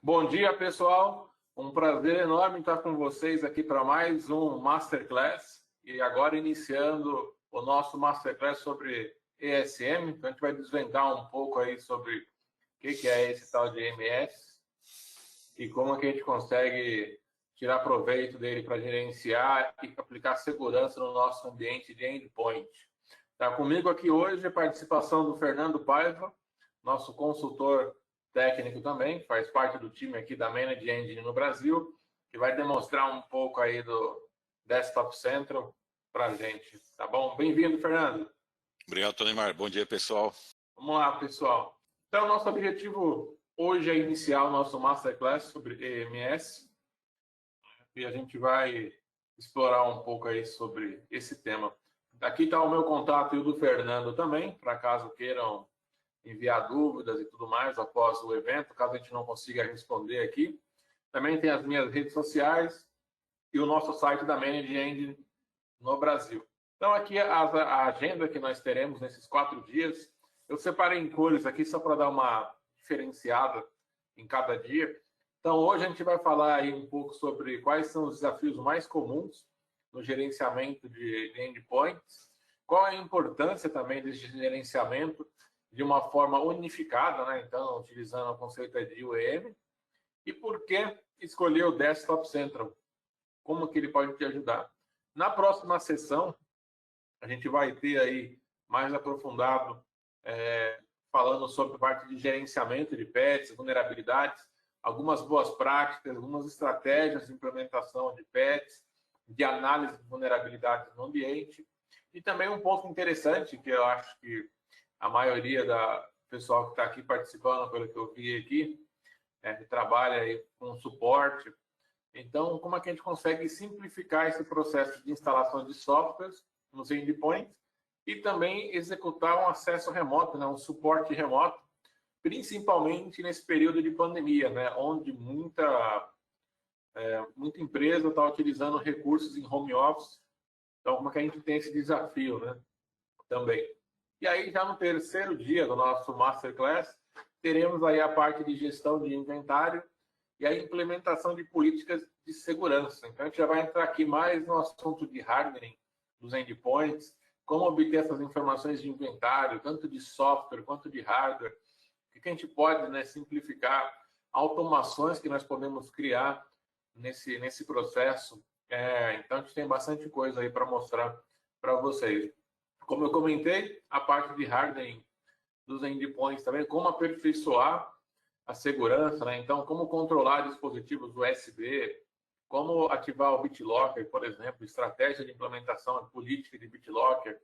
Bom dia, pessoal. Um prazer enorme estar com vocês aqui para mais um Masterclass. E agora iniciando o nosso Masterclass sobre ESM. Então, a gente vai desvendar um pouco aí sobre o que é esse tal de EMS e como é que a gente consegue tirar proveito dele para gerenciar e aplicar segurança no nosso ambiente de endpoint. Está comigo aqui hoje a participação do Fernando Paiva, nosso consultor técnico também, que faz parte do time aqui da Managed Engine no Brasil, que vai demonstrar um pouco aí do Desktop Central para a gente. Tá bom? Bem-vindo, Fernando. Obrigado, Tonemar. Bom dia, pessoal. Vamos lá, pessoal. Então, nosso objetivo hoje é iniciar o nosso Masterclass sobre EMS e a gente vai explorar um pouco aí sobre esse tema. Aqui está o meu contato e o do Fernando também, para caso queiram enviar dúvidas e tudo mais após o evento, caso a gente não consiga responder aqui. Também tem as minhas redes sociais e o nosso site da Managed Engine no Brasil. Então, aqui a agenda que nós teremos nesses 4 dias. Eu separei em cores aqui só para dar uma diferenciada em cada dia. Então, hoje a gente vai falar aí um pouco sobre quais são os desafios mais comuns no gerenciamento de endpoints, qual a importância também desse gerenciamento de uma forma unificada, né? Então, utilizando o conceito de UEM, e por que escolher o Desktop Central, como que ele pode te ajudar. Na próxima sessão, a gente vai ter aí mais aprofundado, falando sobre a parte de gerenciamento de patches, vulnerabilidades, algumas boas práticas, algumas estratégias de implementação de patches, de análise de vulnerabilidades no ambiente, e também um ponto interessante que eu acho que a maioria da pessoal que está aqui participando, pelo que eu vi aqui, que trabalha aí com suporte. Então, como é que a gente consegue simplificar esse processo de instalação de softwares nos endpoints e também executar um acesso remoto, né, um suporte remoto, principalmente nesse período de pandemia, né, onde muita empresa está utilizando recursos em home office. Então, como é que a gente tem esse desafio, né, também. E aí, já no terceiro dia do nosso Masterclass, teremos aí a parte de gestão de inventário e a implementação de políticas de segurança. Então, a gente já vai entrar aqui mais no assunto de hardening dos endpoints, como obter essas informações de inventário, tanto de software quanto de hardware, o que a gente pode, né, simplificar, automações que nós podemos criar nesse processo. Então, a gente tem bastante coisa aí para mostrar para vocês. Como eu comentei, a parte de hardening dos endpoints também, como aperfeiçoar a segurança, né? Então, como controlar dispositivos USB, como ativar o BitLocker, por exemplo, estratégia de implementação, política de BitLocker,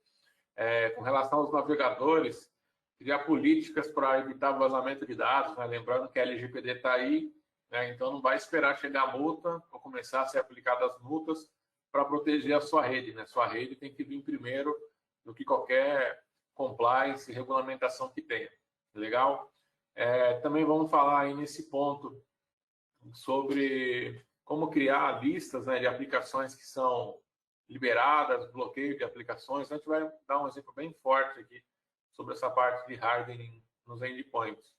com relação aos navegadores, criar políticas para evitar vazamento de dados, né? Lembrando que a LGPD está aí, né? Então não vai esperar chegar a multa ou começar a ser aplicadas as multas para proteger a sua rede, né? Sua rede tem que vir primeiro do que qualquer compliance e regulamentação que tenha. Legal? Também vamos falar aí nesse ponto sobre como criar listas, né, de aplicações que são liberadas, bloqueio de aplicações. A gente vai dar um exemplo bem forte aqui sobre essa parte de hardening nos endpoints.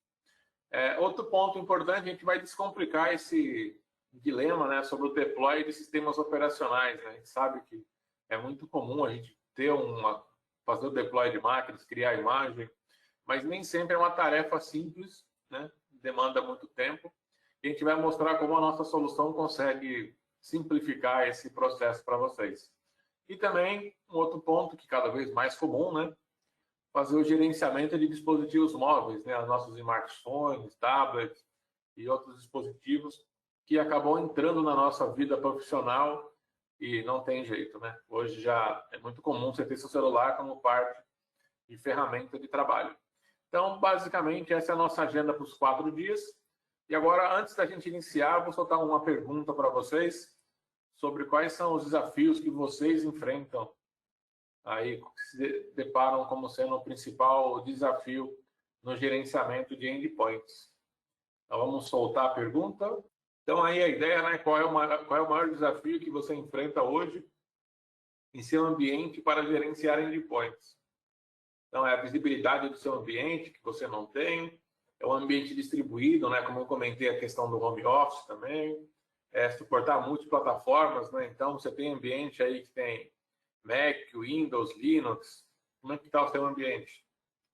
Outro ponto importante, a gente vai descomplicar esse dilema, né, sobre o deploy de sistemas operacionais, né? A gente sabe que é muito comum a gente ter fazer o deploy de máquinas, criar a imagem, mas nem sempre é uma tarefa simples, né? Demanda muito tempo. E a gente vai mostrar como a nossa solução consegue simplificar esse processo para vocês. E também, um outro ponto que cada vez mais comum, né? Fazer o gerenciamento de dispositivos móveis, né? Os nossos smartphones, tablets e outros dispositivos que acabam entrando na nossa vida profissional e não tem jeito, né? Hoje já é muito comum você ter seu celular como parte de ferramenta de trabalho. Então, basicamente, essa é a nossa agenda para os 4 dias. E agora, antes da gente iniciar, vou soltar uma pergunta para vocês sobre quais são os desafios que vocês enfrentam aí, que se deparam como sendo o principal desafio no gerenciamento de endpoints. Então, vamos soltar a pergunta. Então, aí a ideia, né? Qual é o maior desafio que você enfrenta hoje em seu ambiente para gerenciar endpoints? Então, é a visibilidade do seu ambiente que você não tem, é um ambiente distribuído, né? Como eu comentei, a questão do home office também, suportar multiplataformas, né? Então, você tem ambiente aí que tem Mac, Windows, Linux. Como é que está o seu ambiente?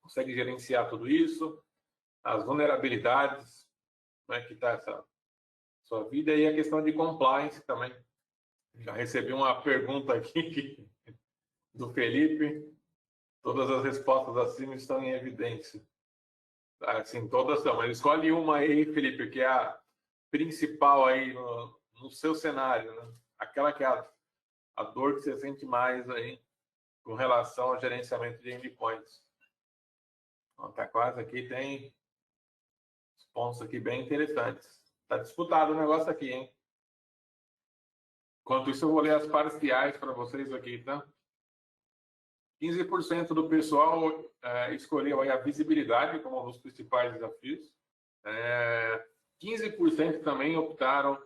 Consegue gerenciar tudo isso? As vulnerabilidades, como é que está essa sua vida? E a questão de compliance também. Já recebi uma pergunta aqui do Felipe. Todas as respostas acima estão em evidência. Assim, todas são. Mas escolhe uma aí, Felipe, que é a principal aí no seu cenário, né? Aquela que é a dor que você sente mais aí com relação ao gerenciamento de endpoints. Tá quase aqui, tem os pontos aqui bem interessantes. Tá disputado o negócio aqui, hein? Enquanto isso, eu vou ler as parciais para vocês aqui, tá? 15% do pessoal escolheu aí a visibilidade como um dos principais desafios. 15% também optaram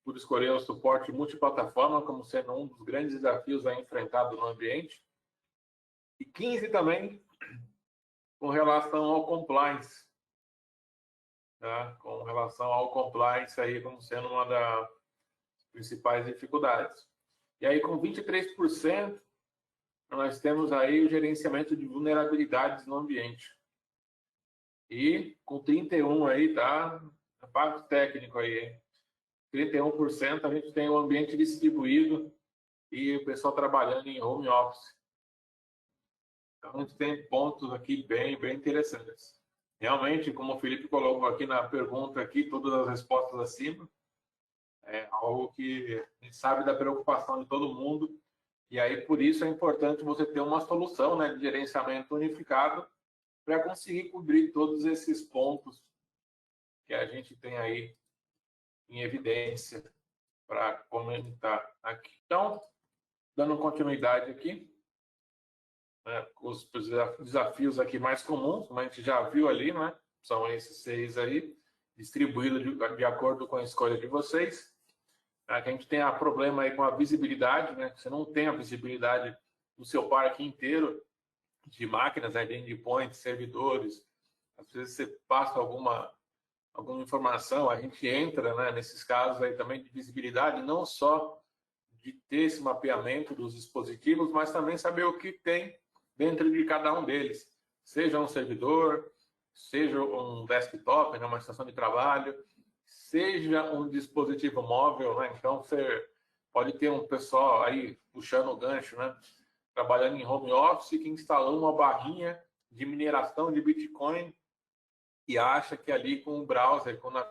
por escolher o suporte multiplataforma como sendo um dos grandes desafios enfrentados no ambiente. E 15% também com relação ao compliance. Tá? Com relação ao compliance aí como sendo uma das principais dificuldades. E aí com 23%, nós temos aí o gerenciamento de vulnerabilidades no ambiente. E com 31% aí, tá? A parte técnico aí, hein? 31% a gente tem o ambiente distribuído e o pessoal trabalhando em home office. Então, a gente tem pontos aqui bem interessantes. Realmente, como o Felipe colocou aqui na pergunta, aqui, todas as respostas acima, é algo que a gente sabe da preocupação de todo mundo. E aí, por isso, é importante você ter uma solução, né, de gerenciamento unificado para conseguir cobrir todos esses pontos que a gente tem aí em evidência para comentar aqui. Então, dando continuidade aqui, né, os desafios aqui mais comuns, como a gente já viu ali, né, são esses 6 aí, distribuídos de acordo com a escolha de vocês. A gente tem a problema aí com a visibilidade, né? Você não tem a visibilidade do seu parque inteiro de máquinas, né, de endpoints, servidores. Às vezes você passa alguma informação, a gente entra, né, nesses casos aí também de visibilidade, não só de ter esse mapeamento dos dispositivos, mas também saber o que tem dentro de cada um deles. Seja um servidor, seja um desktop, né, uma estação de trabalho, seja um dispositivo móvel, né? Então você pode ter um pessoal aí puxando o gancho, né, trabalhando em home office que instalou uma barrinha de mineração de Bitcoin e acha que ali com o browser, com o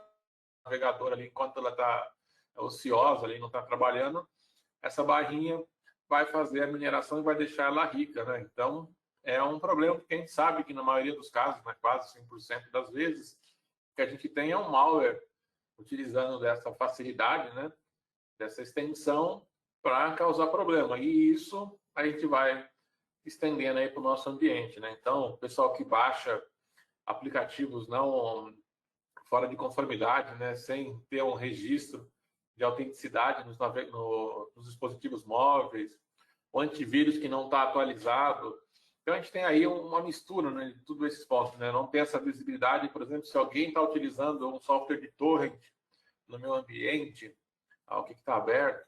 navegador ali, enquanto ela está ociosa ali, não está trabalhando, essa barrinha vai fazer a mineração e vai deixar ela rica, né? Então, é um problema porque a gente sabe que na maioria dos casos, né, quase 100% das vezes, que a gente tem é um malware utilizando dessa facilidade, né, dessa extensão para causar problema. E isso a gente vai estendendo aí para o nosso ambiente, né? Então, o pessoal que baixa aplicativos não fora de conformidade, né, sem ter um registro de autenticidade nos dispositivos móveis, o antivírus que não está atualizado. Então, a gente tem aí uma mistura, né, de tudo esses pontos. Né? Não tem essa visibilidade, por exemplo, se alguém está utilizando um software de torrent no meu ambiente, o que está aberto,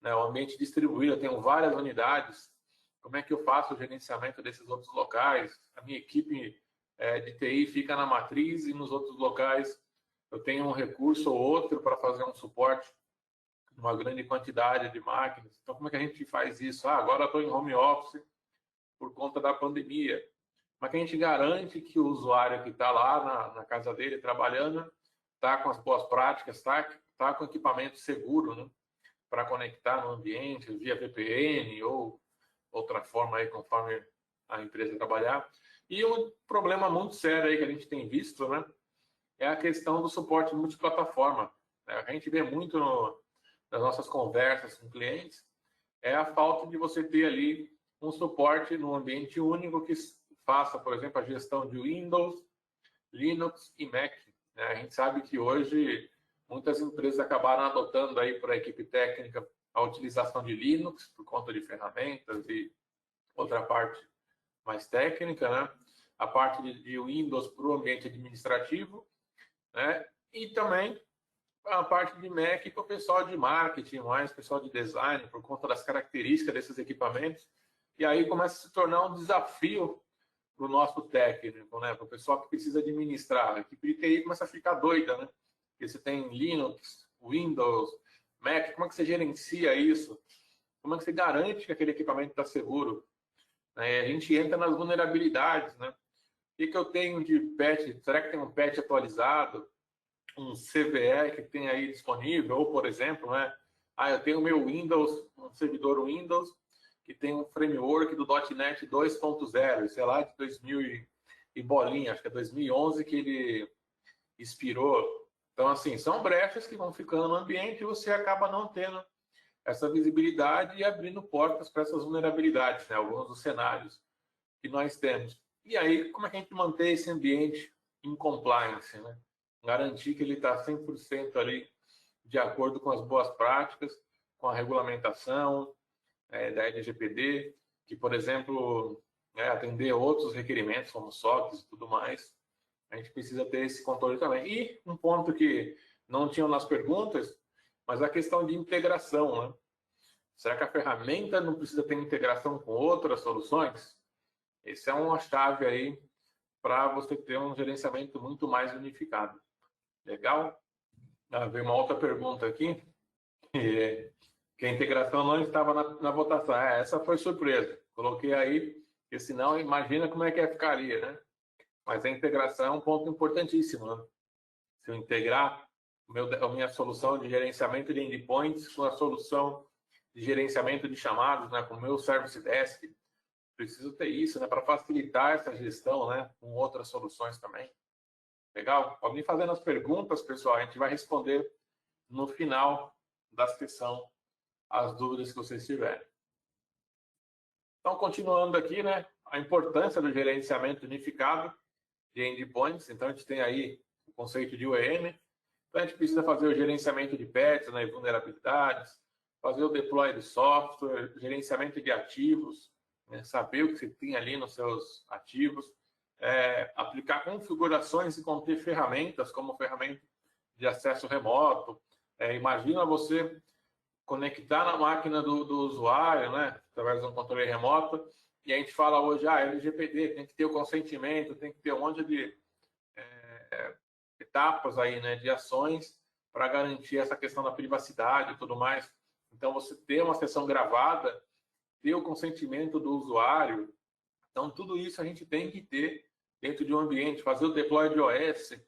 né, o ambiente distribuído, eu tenho várias unidades, como é que eu faço o gerenciamento desses outros locais? A minha equipe de TI fica na matriz e nos outros locais eu tenho um recurso ou outro para fazer um suporte uma grande quantidade de máquinas. Então, como é que a gente faz isso? Agora eu estou em home office por conta da pandemia. Como é que a gente garante que o usuário que está lá na casa dele trabalhando está com as boas práticas, está com equipamento seguro, né, para conectar no ambiente via VPN ou outra forma aí conforme a empresa trabalhar. E um problema muito sério aí que a gente tem visto, né, é a questão do suporte multiplataforma. A gente vê muito nas nossas conversas com clientes, é a falta de você ter ali um suporte no ambiente único que faça, por exemplo, a gestão de Windows, Linux e Mac. Né? A gente sabe que hoje muitas empresas acabaram adotando aí para a equipe técnica a utilização de Linux por conta de ferramentas e outra parte mais técnica, né? a parte de Windows para o ambiente administrativo, né? E também a parte de Mac para o pessoal de marketing, mais pessoal de design, por conta das características desses equipamentos. E aí começa a se tornar um desafio para o nosso técnico, né? Para o pessoal que precisa administrar. A equipe de TI começa a ficar doida, né? Porque você tem Linux, Windows, Mac, como é que você gerencia isso? Como é que você garante que aquele equipamento está seguro? A gente entra nas vulnerabilidades, né? O que eu tenho de patch? Será que tem um patch atualizado? Um CVE que tem aí disponível? Ou, por exemplo, né? Eu tenho o meu Windows, um servidor Windows, que tem um framework do .NET 2.0, sei lá, de 2000 e bolinha, acho que é 2011 que ele expirou. Então, assim, são brechas que vão ficando no ambiente e você acaba não tendo essa visibilidade e abrindo portas para essas vulnerabilidades, né? Alguns dos cenários que nós temos. E aí, como é que a gente mantém esse ambiente em compliance, né? Garantir que ele está 100% ali de acordo com as boas práticas, com a regulamentação da LGPD, que, por exemplo, atender outros requerimentos, como SOCs e tudo mais. A gente precisa ter esse controle também. E um ponto que não tinham nas perguntas, mas a questão de integração, né? Será que a ferramenta não precisa ter integração com outras soluções? Esse é uma chave aí para você ter um gerenciamento muito mais unificado. Legal? Veio uma outra pergunta aqui, que a integração não estava na votação. Essa foi surpresa. Coloquei aí, porque senão imagina como é que ficaria, né? Mas a integração é um ponto importantíssimo, né? Se eu integrar a minha solução de gerenciamento de endpoints com a solução de gerenciamento de chamados, né, com o meu Service Desk, preciso ter isso, né, para facilitar essa gestão, né, com outras soluções também. Legal? Podem ir fazendo as perguntas, pessoal, a gente vai responder no final da sessão as dúvidas que vocês tiverem. Então, continuando aqui, né, a importância do gerenciamento unificado de endpoints. Então, a gente tem aí o conceito de UEM. Então, a gente precisa fazer o gerenciamento de patches, né, vulnerabilidades, fazer o deploy de software, gerenciamento de ativos, né, saber o que você tem ali nos seus ativos, aplicar configurações e conter ferramentas, como ferramenta de acesso remoto. Imagina você conectar na máquina do usuário, né, através de um controle remoto, e a gente fala hoje, LGPD, tem que ter o consentimento, tem que ter um monte de etapas aí, né, de ações para garantir essa questão da privacidade e tudo mais. Então, você ter uma sessão gravada, ter o consentimento do usuário. Então, tudo isso a gente tem que ter dentro de um ambiente, fazer o deploy de OS,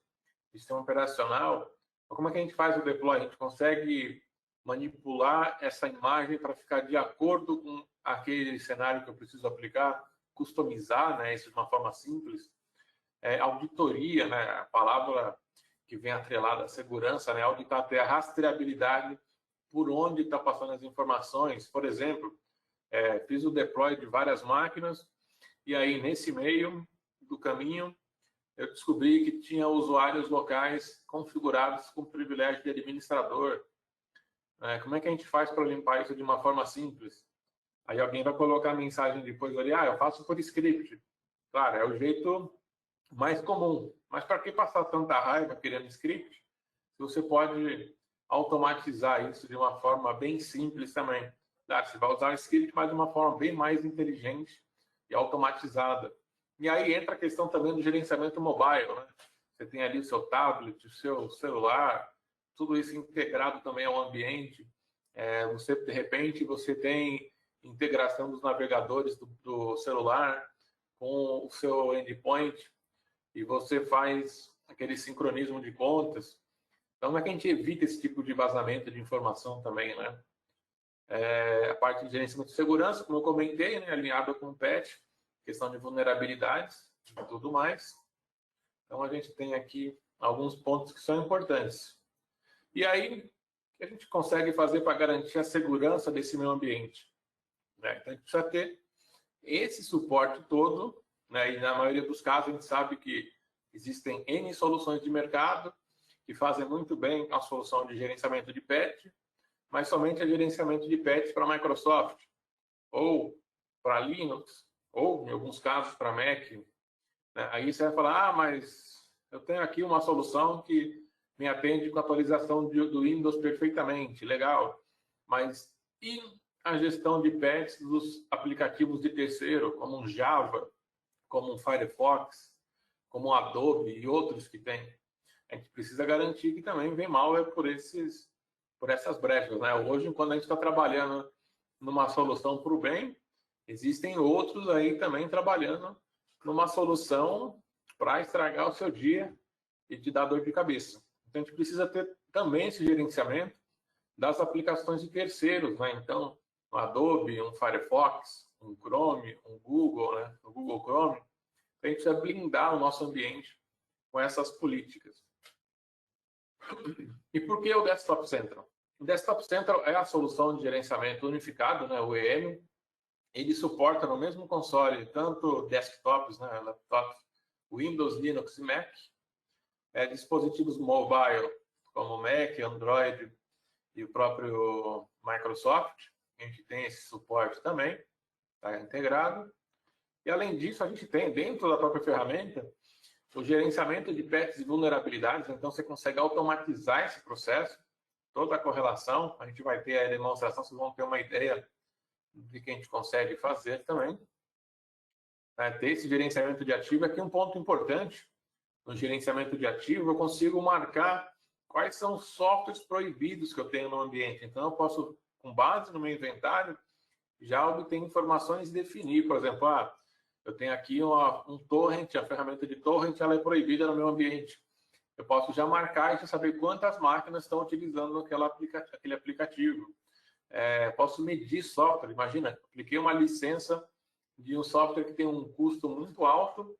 sistema operacional. Então, como é que a gente faz o deploy? A gente consegue manipular essa imagem para ficar de acordo com aquele cenário que eu preciso aplicar, customizar, né, isso de uma forma simples. Auditoria, né, a palavra que vem atrelada à segurança, né, auditar até a rastreabilidade por onde está passando as informações. Por exemplo, fiz o deploy de várias máquinas e aí nesse meio do caminho eu descobri que tinha usuários locais configurados com privilégio de administrador. Como é que a gente faz para limpar isso de uma forma simples? Aí alguém vai colocar a mensagem depois ali, eu faço por script. Claro, é o jeito mais comum. Mas para que passar tanta raiva querendo script? Se você pode automatizar isso de uma forma bem simples também. Você vai usar o script, mas de uma forma bem mais inteligente e automatizada. E aí entra a questão também do gerenciamento mobile, né? Você tem ali o seu tablet, o seu celular, tudo isso integrado também ao ambiente. Você, de repente, você tem integração dos navegadores do celular com o seu endpoint e você faz aquele sincronismo de contas. Então, como é que a gente evita esse tipo de vazamento de informação também, né? A parte de gerenciamento de segurança, como eu comentei, né, alinhado com o patch, questão de vulnerabilidades e tudo mais. Então, a gente tem aqui alguns pontos que são importantes. E aí, o que a gente consegue fazer para garantir a segurança desse meio ambiente? Então, a gente precisa ter esse suporte todo, né, e na maioria dos casos a gente sabe que existem N soluções de mercado que fazem muito bem a solução de gerenciamento de patch, mas somente a gerenciamento de patch para Microsoft, ou para Linux, ou, em alguns casos, para Mac. Aí você vai falar, mas eu tenho aqui uma solução que me atende com a atualização do Windows perfeitamente, legal. Mas e a gestão de patches dos aplicativos de terceiro, como um Java, como um Firefox, como um Adobe e outros que tem? A gente precisa garantir que também vem malware por essas brechas, né? Hoje, quando a gente está trabalhando numa solução para o bem, existem outros aí também trabalhando numa solução para estragar o seu dia e te dar dor de cabeça. Então, a gente precisa ter também esse gerenciamento das aplicações de terceiros, né? Então, um Adobe, um Firefox, um Chrome, um Google, né? O Google Chrome. A gente precisa blindar o nosso ambiente com essas políticas. E por que o Desktop Central? O Desktop Central é a solução de gerenciamento unificado, né? O EM. Ele suporta no mesmo console tanto desktops, né? Laptops, Windows, Linux e Mac, dispositivos mobile como Mac, Android e o próprio Microsoft. A gente tem esse suporte também, está integrado. E além disso, a gente tem dentro da própria ferramenta o gerenciamento de patches e vulnerabilidades. Então você consegue automatizar esse processo, toda a correlação. A gente vai ter a demonstração, vocês vão ter uma ideia de que a gente consegue fazer também. Ter esse gerenciamento de ativo. Aqui um ponto importante no gerenciamento de ativo, eu consigo marcar quais são os softwares proibidos que eu tenho no ambiente. Então eu posso, com base no meu inventário, já obter informações e definir, por exemplo, eu tenho aqui um torrent, a ferramenta de torrent ela é proibida no meu ambiente. Eu posso já marcar e já saber quantas máquinas estão utilizando aquele aplicativo. Posso medir software. Imagina, apliquei uma licença de um software que tem um custo muito alto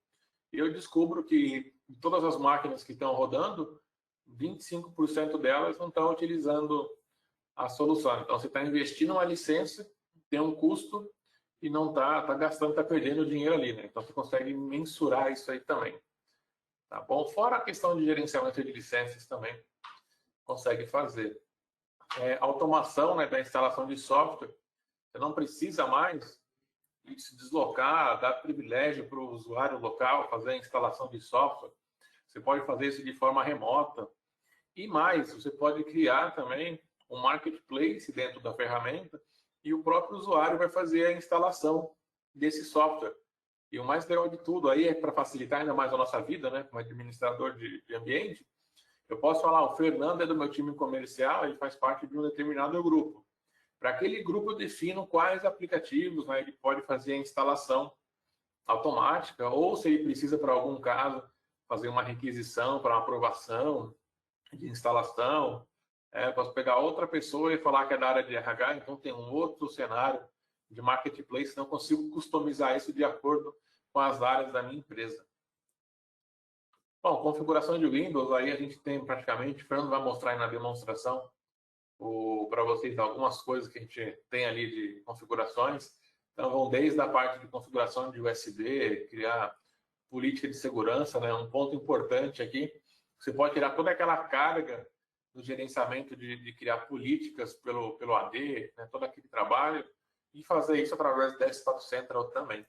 e eu descubro que todas as máquinas que estão rodando, 25% delas não estão utilizando a solução. Então, você está investindo uma licença, tem um custo e não está gastando, está perdendo dinheiro ali, né? Então, você consegue mensurar isso aí também. Tá bom? Fora a questão de gerenciamento de licenças também, consegue fazer. Automação, né, da instalação de software. Você não precisa mais se deslocar, dar privilégio para o usuário local, fazer a instalação de software. Você pode fazer isso de forma remota. E mais, você pode criar também um marketplace dentro da ferramenta e o próprio usuário vai fazer a instalação desse software. E o mais legal de tudo aí é para facilitar ainda mais a nossa vida, né, como administrador de ambiente. Eu posso falar, o Fernando é do meu time comercial, ele faz parte de um determinado grupo. Para aquele grupo eu defino quais aplicativos, né, ele pode fazer a instalação automática, ou se ele precisa, para algum caso, fazer uma requisição para uma aprovação de instalação. Posso pegar outra pessoa e falar que é da área de RH, então tem um outro cenário de marketplace, não consigo customizar isso de acordo com as áreas da minha empresa. Bom, configuração de Windows, aí a gente tem praticamente, o Fernando vai mostrar aí na demonstração para vocês algumas coisas que a gente tem ali de configurações. Então, vão desde a parte de configuração de USB, criar política de segurança, né? Um ponto importante aqui, você pode tirar toda aquela carga do gerenciamento de criar políticas pelo AD, né? Todo aquele trabalho, e fazer isso através do Desktop Central também.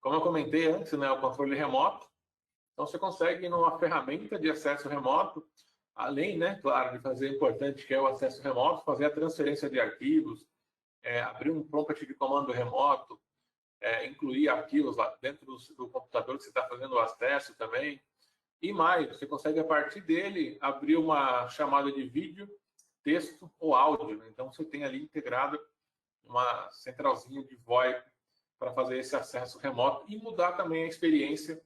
Como eu comentei antes, né, o controle remoto. Então, você consegue, numa ferramenta de acesso remoto, além, né, claro, de fazer o importante que é o acesso remoto, fazer a transferência de arquivos, abrir um prompt de comando remoto, incluir arquivos lá dentro do computador que você está fazendo o acesso também. E mais, você consegue, a partir dele, abrir uma chamada de vídeo, texto ou áudio. Então, você tem ali integrado uma centralzinha de VoIP para fazer esse acesso remoto e mudar também a experiência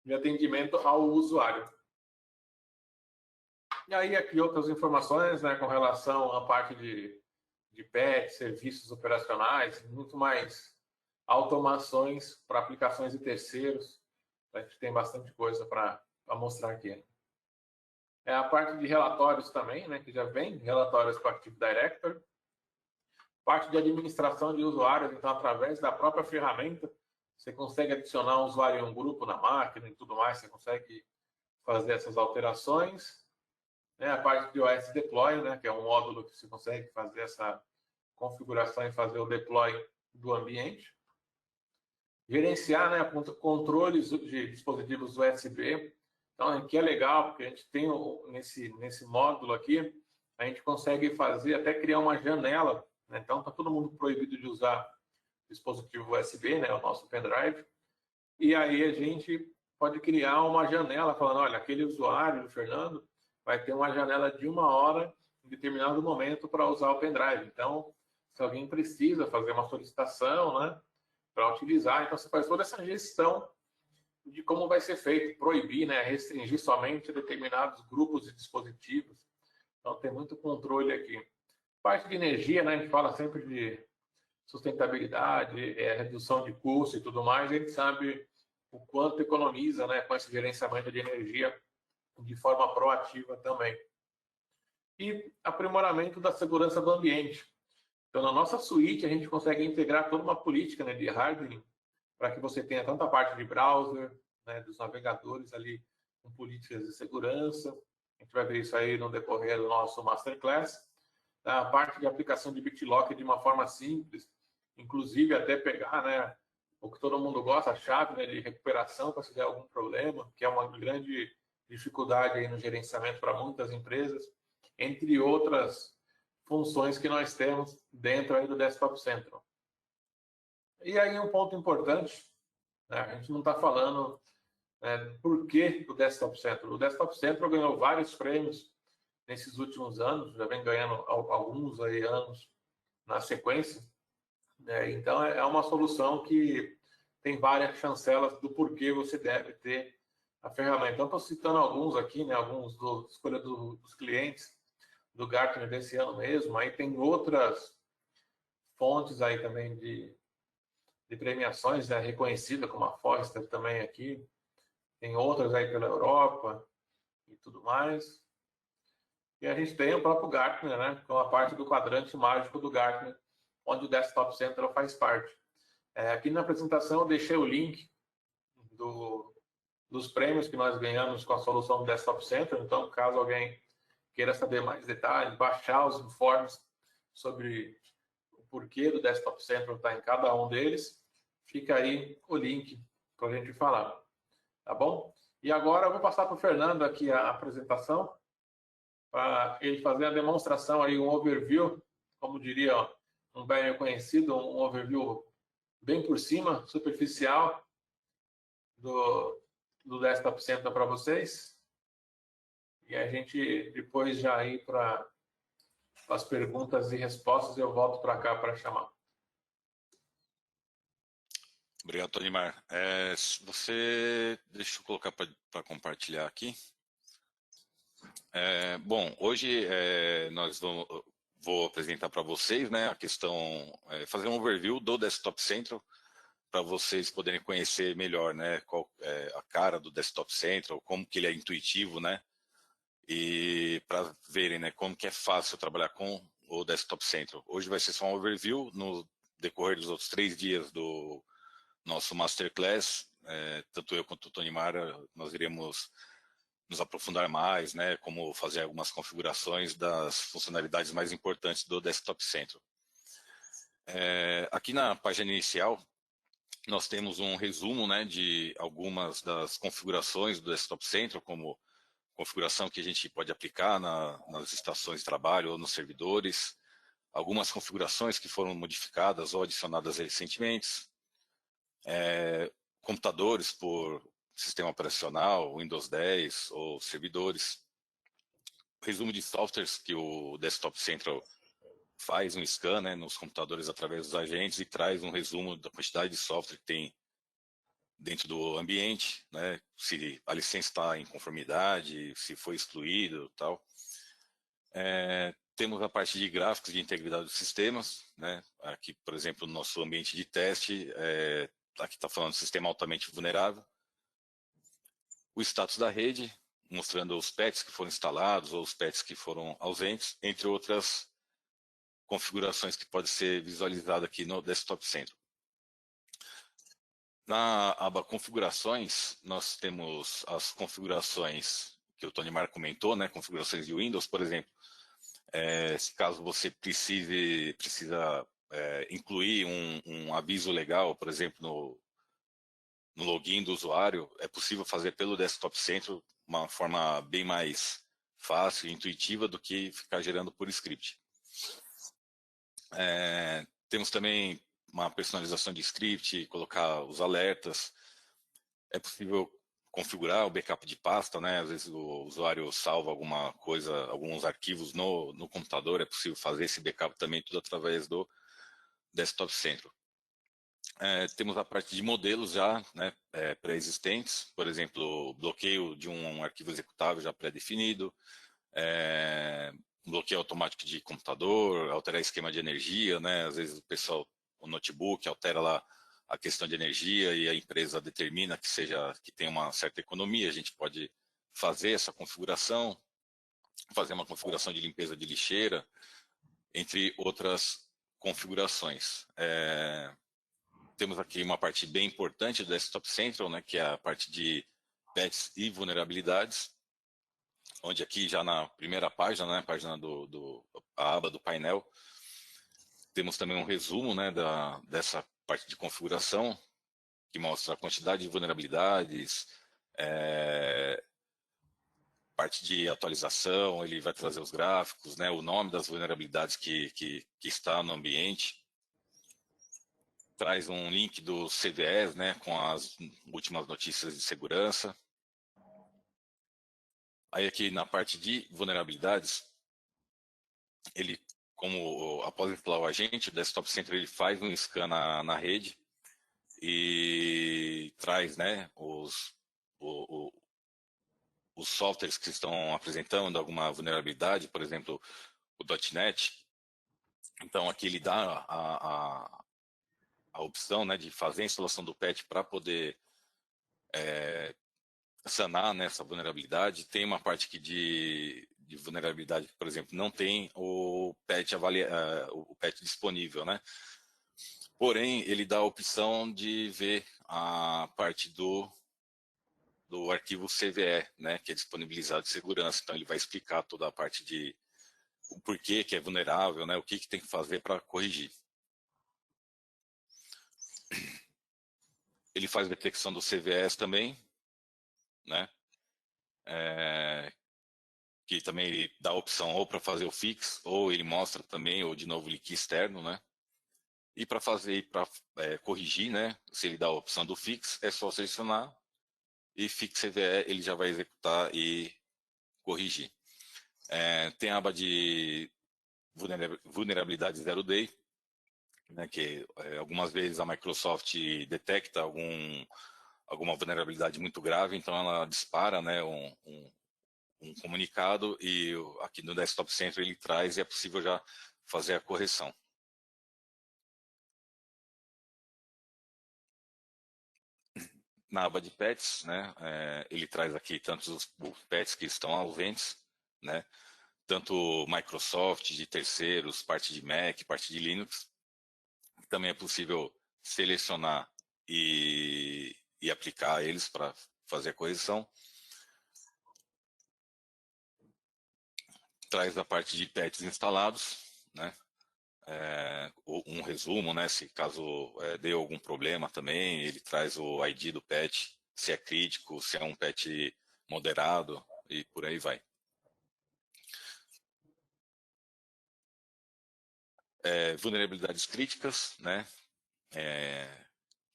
de atendimento ao usuário. E aí, aqui outras informações, né, com relação à parte de patch, serviços operacionais, muito mais automações para aplicações de terceiros. A gente tem bastante coisa para mostrar aqui. A parte de relatórios também, né, que já vem, relatórios com Active Directory. Parte de administração de usuários, então, através da própria ferramenta, você consegue adicionar um usuário em um grupo na máquina e tudo mais, você consegue fazer essas alterações. A parte de OS Deploy, né, que é um módulo que você consegue fazer essa configuração e fazer o deploy do ambiente. gerenciar, né, controles de dispositivos USB. Então, aqui é legal, porque a gente tem nesse módulo aqui, a gente consegue fazer, até criar uma janela, né? Então, está todo mundo proibido de usar dispositivo USB, né, o nosso pendrive, e aí a gente pode criar uma janela falando, olha, aquele usuário, o Fernando, vai ter uma janela de 1 hora em determinado momento para usar o pendrive. Então, se alguém precisa fazer uma solicitação, né, para utilizar, então você faz toda essa gestão de como vai ser feito, proibir, né, restringir somente determinados grupos de dispositivos. Então, tem muito controle aqui. Parte de energia, né, a gente fala sempre de sustentabilidade, redução de custo e tudo mais, a gente sabe o quanto economiza, né, com esse gerenciamento de energia de forma proativa também. E aprimoramento da segurança do ambiente. Então, na nossa suíte, a gente consegue integrar toda uma política, né, de hardening para que você tenha tanta parte de browser, né, dos navegadores ali com políticas de segurança. A gente vai ver isso aí no decorrer do nosso Masterclass. A parte de aplicação de BitLocker de uma forma simples, inclusive até pegar, né, o que todo mundo gosta, a chave, né, de recuperação para se der algum problema, que é uma grande dificuldade aí no gerenciamento para muitas empresas, entre outras funções que nós temos dentro aí do Desktop Central. E aí um ponto importante, né, a gente não está falando por que o Desktop Central. O Desktop Central ganhou vários prêmios nesses últimos anos, já vem ganhando alguns aí anos na sequência. Então, é uma solução que tem várias chancelas do porquê você deve ter a ferramenta. Então, estou citando alguns aqui, né, alguns escolha dos clientes do Gartner desse ano mesmo. Aí tem outras fontes aí também de premiações, né, reconhecida como a Forrester também aqui. Tem outras aí pela Europa e tudo mais. E a gente tem o próprio Gartner, né, com a parte do quadrante mágico do Gartner, onde o Desktop Central faz parte. Aqui na apresentação eu deixei o link dos prêmios que nós ganhamos com a solução do Desktop Central. Então, caso alguém queira saber mais detalhes, baixar os informes sobre o porquê do Desktop Central estar em cada um deles, fica aí o link para a gente falar. Tá bom? E agora eu vou passar para o Fernando aqui a apresentação, para ele fazer a demonstração aí, um overview, como diria um bem conhecido, um overview bem por cima, superficial do Desktop Central para vocês. E a gente depois já ir para as perguntas e respostas, eu volto para cá para chamar. Obrigado, Tonimar. Deixa eu colocar para compartilhar aqui. Bom, hoje vou apresentar para vocês, né, a questão, fazer um overview do Desktop Central, para vocês poderem conhecer melhor, né, qual é a cara do Desktop Central, como que ele é intuitivo, né, e para verem, né, como que é fácil trabalhar com o Desktop Central. Hoje vai ser só um overview. No decorrer dos outros 3 dias do nosso Masterclass, tanto eu quanto o Tonimar, nós iremos nos aprofundar mais, né, como fazer algumas configurações das funcionalidades mais importantes do Desktop Central. Aqui na página inicial, nós temos um resumo, né, de algumas das configurações do Desktop Central, como configuração que a gente pode aplicar nas estações de trabalho ou nos servidores, algumas configurações que foram modificadas ou adicionadas recentemente, computadores por sistema operacional, Windows 10 ou servidores, resumo de softwares que o Desktop Central faz um scan, né, nos computadores através dos agentes e traz um resumo da quantidade de software que tem dentro do ambiente, né, se a licença está em conformidade, se foi excluído, tal. Temos a parte de gráficos de integridade dos sistemas, né, aqui, por exemplo, no nosso ambiente de teste, aqui está falando de sistema altamente vulnerável. O status da rede, mostrando os patches que foram instalados ou os patches que foram ausentes, entre outras configurações que pode ser visualizada aqui no Desktop Central. Na aba configurações, nós temos as configurações que o Tonimar comentou, né, configurações de Windows, por exemplo. Se caso você precisa incluir um aviso legal, por exemplo, no login do usuário, é possível fazer pelo Desktop Central uma forma bem mais fácil e intuitiva do que ficar gerando por script. Temos também uma personalização de script, colocar os alertas. É possível configurar o backup de pasta, né? Às vezes o usuário salva alguma coisa, alguns arquivos no computador, é possível fazer esse backup também tudo através do Desktop Central. Temos a parte de modelos já, né, pré-existentes, por exemplo, bloqueio de um arquivo executável já pré-definido, bloqueio automático de computador, alterar esquema de energia, né? Às vezes o pessoal, o notebook altera lá a questão de energia e a empresa determina que tenha uma certa economia, a gente pode fazer essa configuração, fazer uma configuração de limpeza de lixeira, entre outras configurações. Temos aqui uma parte bem importante do Desktop Central, né, que é a parte de patches e vulnerabilidades, onde aqui já na primeira página, né, página a aba do painel, temos também um resumo, né, dessa parte de configuração, que mostra a quantidade de vulnerabilidades, parte de atualização, ele vai trazer os gráficos, né, o nome das vulnerabilidades que está no ambiente, traz um link do CVEs, né, com as últimas notícias de segurança. Aí aqui na parte de vulnerabilidades, ele, como após instalar o agente, o Desktop Center ele faz um scan na rede e traz, né, os softwares que estão apresentando alguma vulnerabilidade, por exemplo, o .NET. Então aqui ele dá a opção, né, de fazer a instalação do patch para poder sanar nessa vulnerabilidade. Tem uma parte aqui de vulnerabilidade que, por exemplo, não tem o patch disponível, né? Porém, ele dá a opção de ver a parte do arquivo CVE, né, que é disponibilizado de segurança. Então, ele vai explicar toda a parte de o porquê que é vulnerável, né, o que tem que fazer para corrigir. Ele faz detecção dos CVEs também, né, que também ele dá a opção ou para fazer o fix, ou ele mostra também, ou de novo o link externo, né. E para corrigir, né, se ele dá a opção do fix, é só selecionar e fix CVE ele já vai executar e corrigir. Tem a aba de vulnerabilidade zero day, né, que algumas vezes a Microsoft detecta alguma vulnerabilidade muito grave, então ela dispara, né, um comunicado e aqui no Desktop Center ele traz e é possível já fazer a correção. Na aba de patches, né, ele traz aqui tanto os patches que estão ausentes, né, tanto Microsoft, de terceiros, parte de Mac, parte de Linux. Também é possível selecionar e aplicar eles para fazer a correção. Traz a parte de patches instalados, né, um resumo, né, se caso dê algum problema também, ele traz o ID do patch, se é crítico, se é um patch moderado e por aí vai. Vulnerabilidades críticas, né,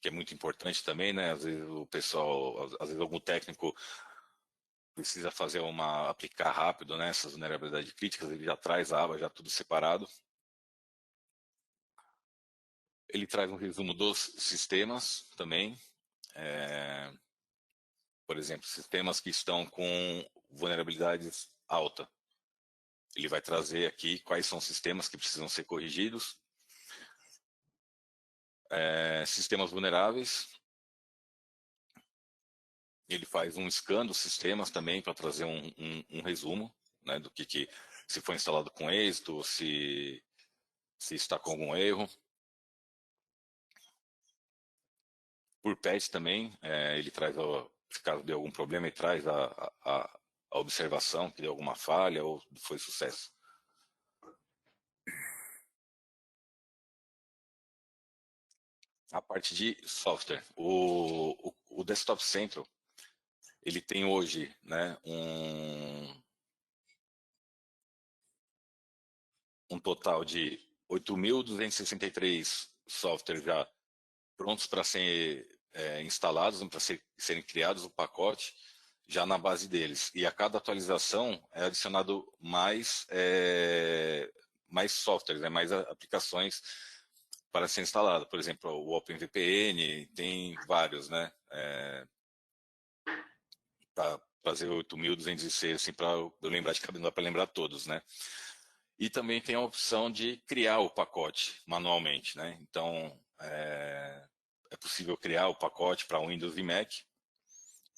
que é muito importante também, né, às vezes o pessoal, às vezes algum técnico precisa aplicar rápido, né, essas vulnerabilidades críticas, ele já traz a aba, já tudo separado. Ele traz um resumo dos sistemas também, por exemplo, sistemas que estão com vulnerabilidades alta. Ele vai trazer aqui quais são os sistemas que precisam ser corrigidos. Sistemas vulneráveis. Ele faz um scan dos sistemas também para trazer um resumo, né, do que se foi instalado com êxito, se está com algum erro. Por patch também, ele traz, se caso deu algum problema, ele traz a observação que deu alguma falha ou foi sucesso. A parte de software. O o Desktop Central, ele tem hoje, né, um total de 8.263 softwares já prontos para ser instalados, para serem criados o pacote, já na base deles. E a cada atualização é adicionado mais softwares, né, mais aplicações para ser instalado. Por exemplo, o OpenVPN, tem vários, né? Para fazer 8.206, assim, para eu lembrar de cabeça, não dá para lembrar todos, né? E também tem a opção de criar o pacote manualmente, né? Então, é possível criar o pacote para Windows e Mac,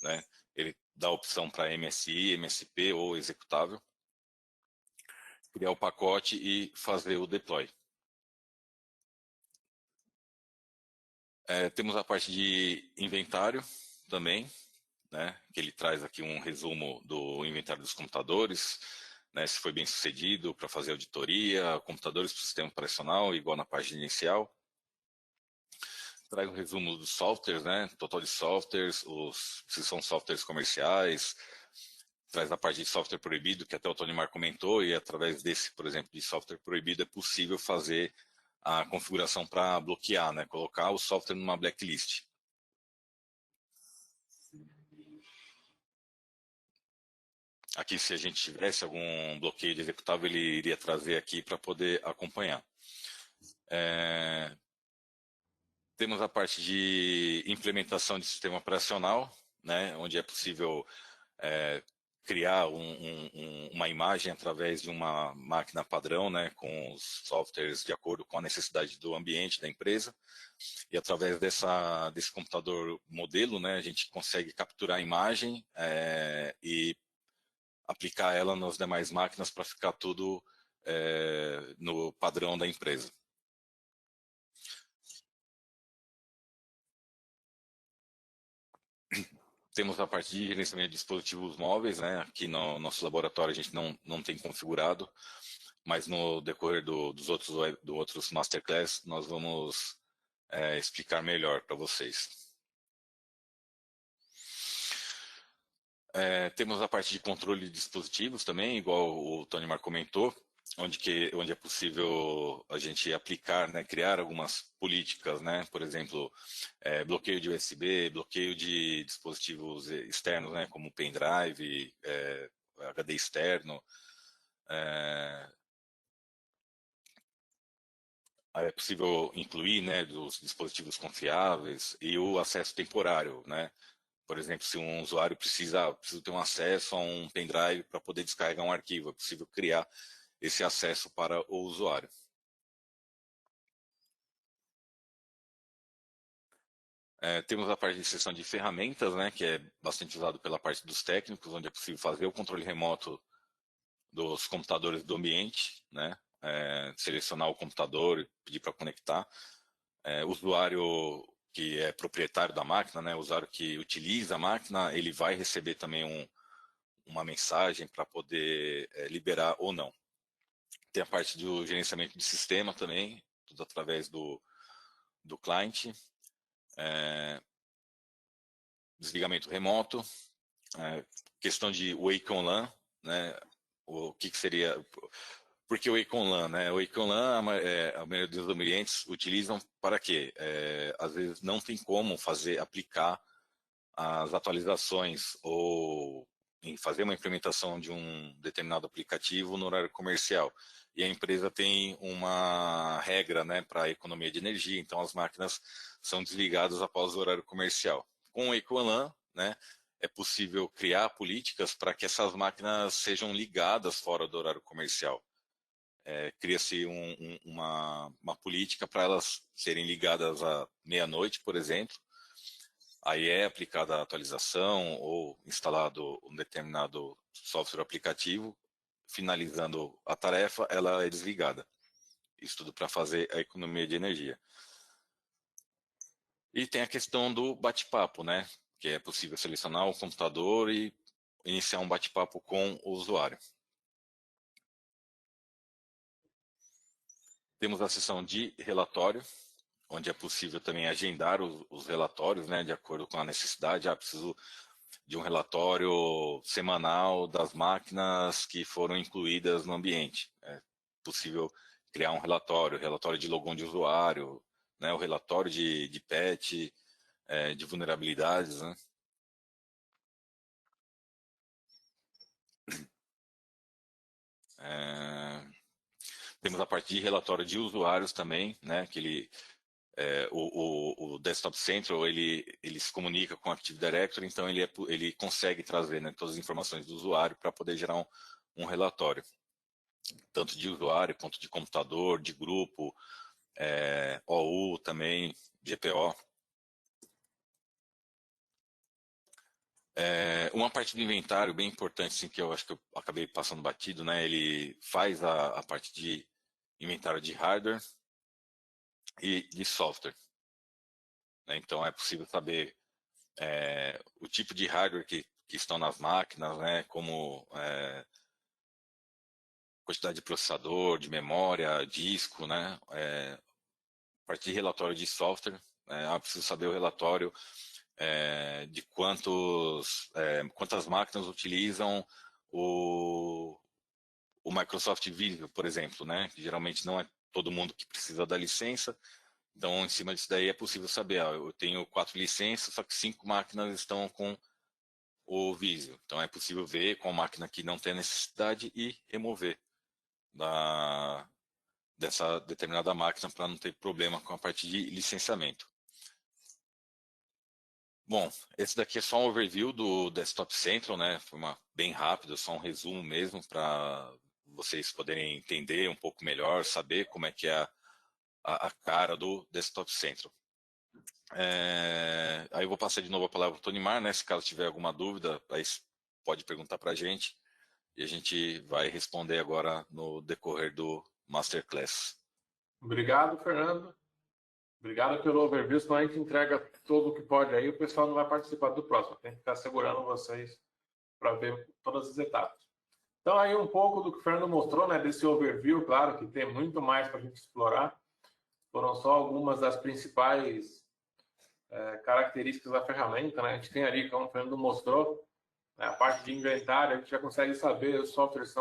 né? Ele dá a opção para MSI, MSP ou executável, criar o pacote e fazer o deploy. Temos a parte de inventário também, né, que ele traz aqui um resumo do inventário dos computadores, né, se foi bem sucedido para fazer auditoria, computadores para o sistema operacional, igual na página inicial. Traz um resumo dos softwares, né, total de softwares, se são softwares comerciais, traz a parte de software proibido, que até o Tonimar comentou, e através desse, por exemplo, de software proibido, é possível fazer a configuração para bloquear, né, colocar o software numa blacklist. Aqui, se a gente tivesse algum bloqueio de executável, ele iria trazer aqui para poder acompanhar. Temos a parte de implementação de sistema operacional, né, onde é possível criar uma imagem através de uma máquina padrão, né, com os softwares de acordo com a necessidade do ambiente da empresa. E através desse computador modelo, né, a gente consegue capturar a imagem e aplicar ela nas demais máquinas para ficar tudo no padrão da empresa. Temos a parte de gerenciamento de dispositivos móveis, né? Aqui no nosso laboratório a gente não tem configurado, mas no decorrer dos outros Masterclass nós vamos explicar melhor para vocês. Temos a parte de controle de dispositivos também, igual o Tonimar comentou, onde é possível a gente aplicar, né, criar algumas políticas, né, por exemplo, bloqueio de USB, bloqueio de dispositivos externos, né, como pendrive, HD externo. É possível incluir, né, dos dispositivos confiáveis e o acesso temporário, né? Por exemplo, se um usuário precisa ter um acesso a um pendrive para poder descarregar um arquivo, é possível criar esse acesso para o usuário. Temos a parte de seção de ferramentas, né, que é bastante usado pela parte dos técnicos, onde é possível fazer o controle remoto dos computadores do ambiente, né, selecionar o computador e pedir para conectar. O usuário que é proprietário da máquina, né, o usuário que utiliza a máquina, ele vai receber também uma mensagem para poder liberar ou não. Tem a parte do gerenciamento de sistema também, tudo através do cliente. Desligamento remoto, questão de Wake on LAN, né, o que seria... Por que o Wake on LAN? Né? O Wake on LAN, a maioria dos ambientes utilizam para quê? Às vezes não tem como aplicar as atualizações ou em fazer uma implementação de um determinado aplicativo no horário comercial. E a empresa tem uma regra, né, para economia de energia, então as máquinas são desligadas após o horário comercial. Com o EcoLAN, né, é possível criar políticas para que essas máquinas sejam ligadas fora do horário comercial. Cria-se uma política para elas serem ligadas à meia-noite, por exemplo. Aí é aplicada a atualização ou instalado um determinado software aplicativo, finalizando a tarefa, ela é desligada. Isso tudo para fazer a economia de energia. E tem a questão do bate-papo, né? Que é possível selecionar o computador e iniciar um bate-papo com o usuário. Temos a seção de relatório, onde é possível também agendar os relatórios, né, de acordo com a necessidade. Preciso de um relatório semanal das máquinas que foram incluídas no ambiente. É possível criar um relatório de login de usuário, né, o relatório de patch, de vulnerabilidades, né. Temos a parte de relatório de usuários também, né, que o Desktop Central ele se comunica com o Active Directory, então ele consegue trazer, né, todas as informações do usuário para poder gerar um relatório, tanto de usuário quanto de computador, de grupo, OU também, GPO. Uma parte do inventário bem importante, assim, que eu acho que eu acabei passando batido, né, ele faz a parte de inventário de hardware e de software. Então é possível saber o tipo de hardware que estão nas máquinas, né, como quantidade de processador, de memória, disco, né, a partir de relatório de software, preciso saber o relatório de quantas máquinas utilizam o Microsoft Visio, por exemplo, né, que geralmente não é todo mundo que precisa da licença. Então, em cima disso daí é possível saber, eu tenho 4 licenças, só que 5 máquinas estão com o Visio. Então, é possível ver qual máquina que não tem necessidade e remover dessa determinada máquina para não ter problema com a parte de licenciamento. Bom, esse daqui é só um overview do Desktop Central, né? Foi bem rápido, só um resumo mesmo para vocês poderem entender um pouco melhor, saber como é que é a cara do Desktop Central. Aí eu vou passar de novo a palavra para o Tonimar, né? Se caso tiver alguma dúvida, aí pode perguntar para a gente e a gente vai responder agora no decorrer do Masterclass. Obrigado, Fernando. Obrigado pelo overview, senão a gente entrega tudo o que pode aí, o pessoal não vai participar do próximo. Tem que ficar segurando vocês para ver todas as etapas. Então, aí um pouco do que o Fernando mostrou, né, desse overview, claro que tem muito mais para a gente explorar. Foram só algumas das principais características da ferramenta, né? A gente tem ali, como o Fernando mostrou, né, a parte de inventário, a gente já consegue saber os softwares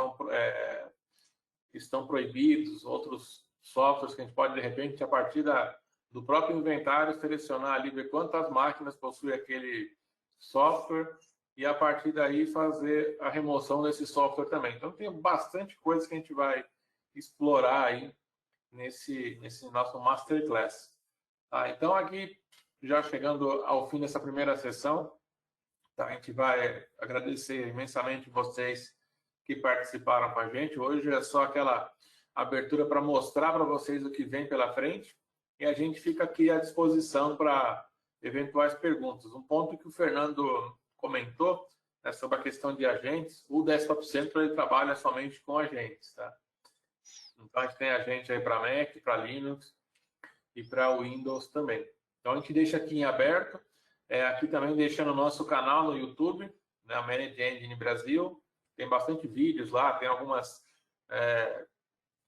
estão proibidos, outros softwares que a gente pode, de repente, a partir do próprio inventário, selecionar ali, ver quantas máquinas possui aquele software e, a partir daí, fazer a remoção desse software também. Então, tem bastante coisa que a gente vai explorar aí nesse nosso Masterclass. Então, aqui, já chegando ao fim dessa primeira sessão, a gente vai agradecer imensamente vocês que participaram com a gente. Hoje é só aquela abertura para mostrar para vocês o que vem pela frente e a gente fica aqui à disposição para eventuais perguntas. Um ponto que o Fernando comentou, né, sobre a questão de agentes, o Desktop Central ele trabalha somente com agentes, tá? Então a gente tem agente aí para Mac, para Linux e para Windows também. Então a gente deixa aqui em aberto, aqui também deixando o nosso canal no YouTube, né, Managed Engine Brasil. Tem bastante vídeos lá, tem algumas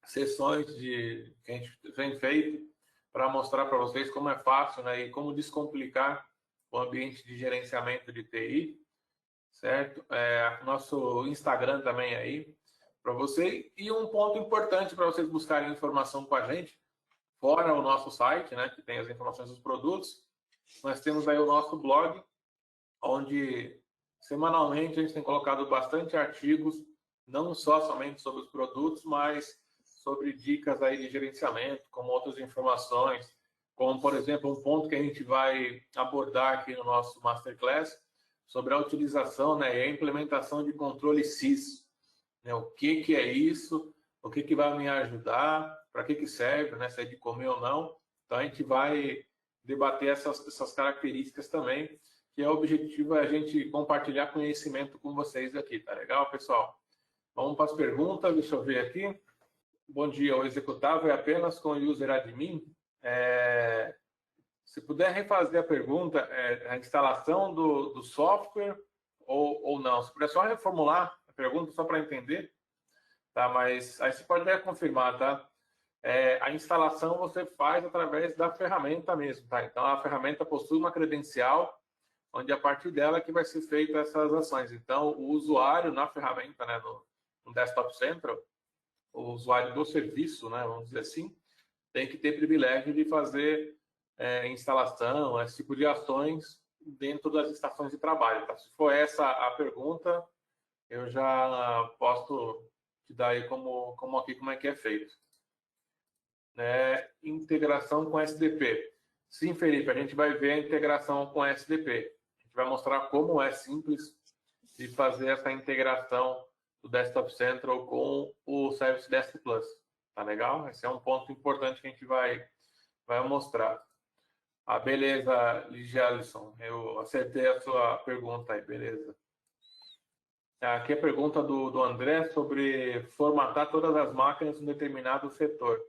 sessões que a gente tem feito para mostrar para vocês como é fácil, né, e como descomplicar o ambiente de gerenciamento de TI, certo? Nosso Instagram também aí para você. E um ponto importante para vocês buscarem informação com a gente, fora o nosso site, né, que tem as informações dos produtos, nós temos aí o nosso blog, onde semanalmente a gente tem colocado bastante artigos, não só somente sobre os produtos, mas sobre dicas aí de gerenciamento, como outras informações, como, por exemplo, um ponto que a gente vai abordar aqui no nosso Masterclass, sobre a utilização, né, e a implementação de controle SIS. Né, o que é isso? O que vai me ajudar? Para que serve? Né, se é de comer ou não? Então, a gente vai debater essas características também, que o objetivo é a gente compartilhar conhecimento com vocês aqui, tá legal, pessoal? Vamos para as perguntas, deixa eu ver aqui. Bom dia, o executável é apenas com o user admin? Se puder refazer a pergunta, a instalação do software ou não? Se puder só reformular a pergunta, só para entender, tá? Mas aí você pode até confirmar, tá? a instalação você faz através da ferramenta mesmo, tá? Então, a ferramenta possui uma credencial, onde a partir dela que vai ser feita essas ações. Então, o usuário na ferramenta, né, no Desktop Central, o usuário do serviço, né, vamos dizer assim, tem que ter privilégio de fazer instalação, esse tipo de ações dentro das estações de trabalho. Tá? Se for essa a pergunta, eu já posso te dar aí como é que é feito. Integração com SDP. Sim, Felipe, a gente vai ver a integração com SDP. A gente vai mostrar como é simples de fazer essa integração do Desktop Central com o Service Desk Plus. Tá legal? Esse é um ponto importante que a gente vai mostrar. Beleza, Ligielson. Eu acertei a sua pergunta aí, beleza. Aqui a pergunta do André sobre formatar todas as máquinas em um determinado setor.